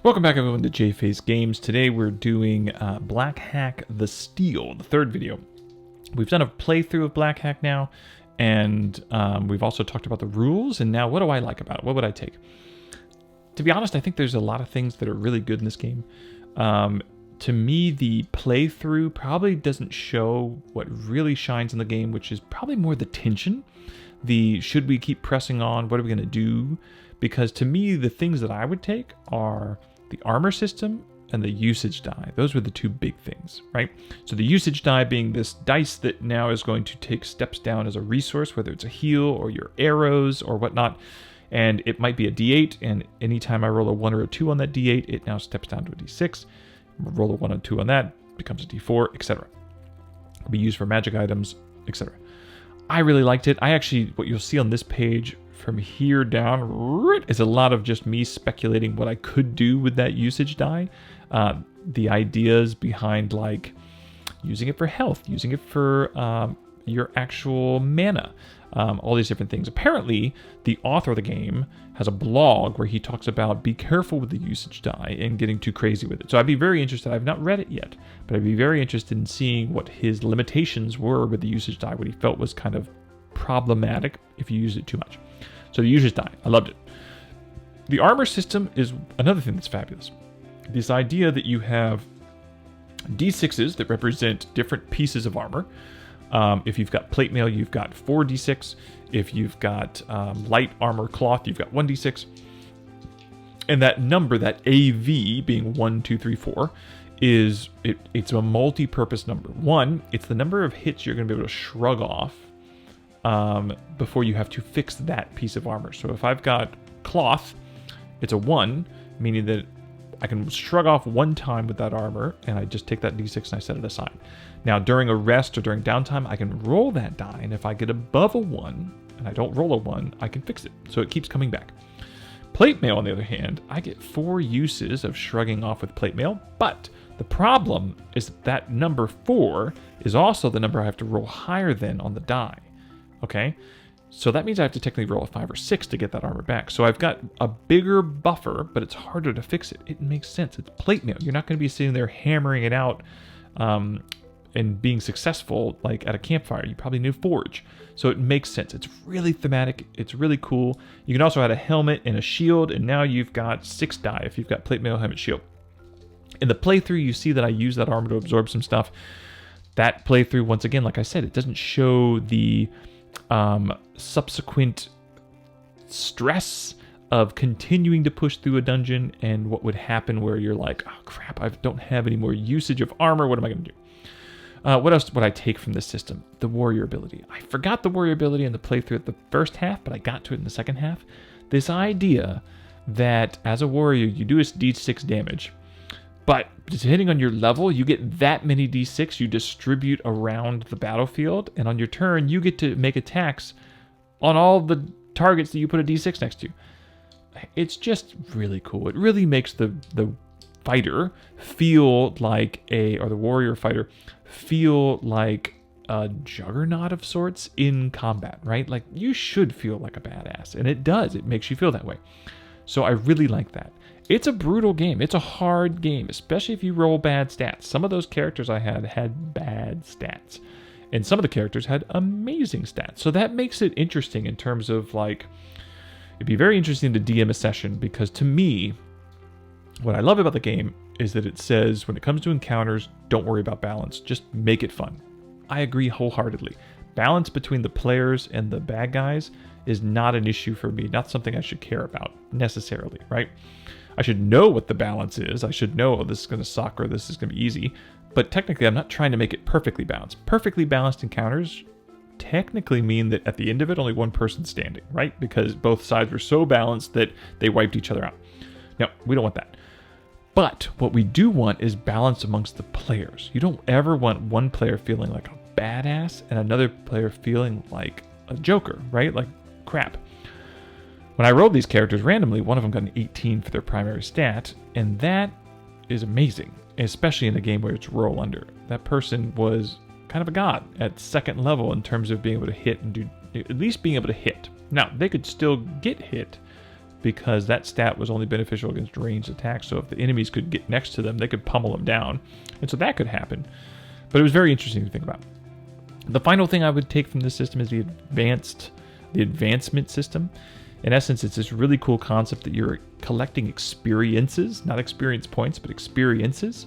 Welcome back everyone to Jface Games. Today we're doing Black Hack the Steel, the third video. We've done a playthrough of Black Hack now, and we've also talked about the rules, and now what do I like about it? What would I take? To be honest, I think there's a lot of things that are really good in this game. To me, the playthrough probably doesn't show what really shines in the game, which is probably more the tension. The should we keep pressing on? What are we going to do? Because to me, the things that I would take are the armor system and the usage die. Those were the two big things, right? So the usage die being this dice that now is going to take steps down as a resource, whether it's a heal or your arrows or whatnot. And it might be a D8, and anytime I roll a 1 or a 2 on that D8, it now steps down to a D6. Roll a 1 or 2 on that, becomes a D4, etc. It'll be used for magic items, etc. I really liked it. What you'll see on this page from here down is a lot of just me speculating what I could do with that usage die. The ideas behind like using it for health, using it for your actual mana, all these different things. Apparently, the author of the game has a blog where he talks about be careful with the usage die and getting too crazy with it. So I'd be very interested. I've not read it yet, but I'd be very interested in seeing what his limitations were with the usage die, what he felt was kind of problematic if you use it too much. So the usage die, I loved it. The armor system is another thing that's fabulous. This idea that you have D6s that represent different pieces of armor. If you've got plate mail, you've got 4d6. If you've got light armor cloth, you've got 1d6. And that number, that AV being 1, 2, 3, 4, it's a multi-purpose number. One, it's the number of hits you're going to be able to shrug off before you have to fix that piece of armor. So if I've got cloth, it's a 1, meaning that I can shrug off 1 time with that armor, and I just take that d6 and I set it aside. Now, during a rest or during downtime, I can roll that die, and if I get above a 1, and I don't roll a 1, I can fix it. So it keeps coming back. Plate mail, on the other hand, I get 4 uses of shrugging off with plate mail, but the problem is that number 4 is also the number I have to roll higher than on the die. Okay? So that means I have to technically roll a 5 or 6 to get that armor back. So I've got a bigger buffer, but it's harder to fix it. It makes sense. It's plate mail. You're not going to be sitting there hammering it out and being successful like at a campfire. You probably need forge. So it makes sense. It's really thematic. It's really cool. You can also add a helmet and a shield, and now you've got 6 die if you've got plate mail, helmet, shield. In the playthrough, you see that I use that armor to absorb some stuff. That playthrough, once again, like I said, it doesn't show the subsequent stress of continuing to push through a dungeon and what would happen where you're like, oh crap, I don't have any more usage of armor. What am I going to do? What else would I take from this system? The warrior ability. I forgot the warrior ability in the playthrough at the first half, but I got to it in the second half. This idea that as a warrior, you do a d6 damage, but depending on your level, you get that many d6 you distribute around the battlefield, and on your turn, you get to make attacks on all the targets that you put a d6 next to. It's just really cool. It really makes the fighter feel like or the warrior fighter feel like a juggernaut of sorts in combat, right? Like you should feel like a badass, and it does. It makes you feel that way. So I really like that. It's a brutal game. It's a hard game, especially if you roll bad stats. Some of those characters I had bad stats, and some of the characters had amazing stats. So that makes it interesting in terms of like, it'd be very interesting to DM a session, because to me, what I love about the game is that it says when it comes to encounters, don't worry about balance, just make it fun. I agree wholeheartedly. Balance between the players and the bad guys is not an issue for me, not something I should care about necessarily, right? I should know what the balance is. I should know, oh, this is going to suck or this is going to be easy. But technically, I'm not trying to make it perfectly balanced. Perfectly balanced encounters technically mean that at the end of it, only one person's standing, right? Because both sides were so balanced that they wiped each other out. Now, we don't want that. But what we do want is balance amongst the players. You don't ever want one player feeling like a badass and another player feeling like a joker, right? Like crap. When I rolled these characters randomly, one of them got an 18 for their primary stat, and that is amazing, especially in a game where it's roll under. That person was kind of a god at second level in terms of being able to hit and do, at least being able to hit. Now, they could still get hit, because that stat was only beneficial against ranged attacks. So if the enemies could get next to them, they could pummel them down. And so that could happen. But it was very interesting to think about. The final thing I would take from this system is the advancement system. In essence, it's this really cool concept that you're collecting experiences, not experience points, but experiences.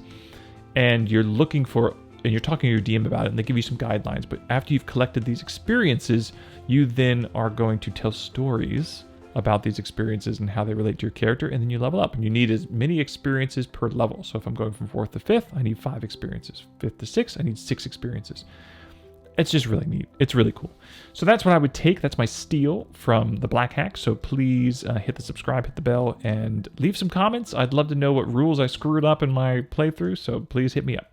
And you're looking for, and you're talking to your DM about it, and they give you some guidelines. But after you've collected these experiences, you then are going to tell stories about these experiences and how they relate to your character, and then you level up. And you need as many experiences per level. So if I'm going from 4th to 5th, I need 5 experiences. 5th to 6th, I need 6 experiences. It's just really neat. It's really cool. So that's what I would take. That's my steal from the Black Hack. So please hit the subscribe, hit the bell, and leave some comments. I'd love to know what rules I screwed up in my playthrough, so please hit me up.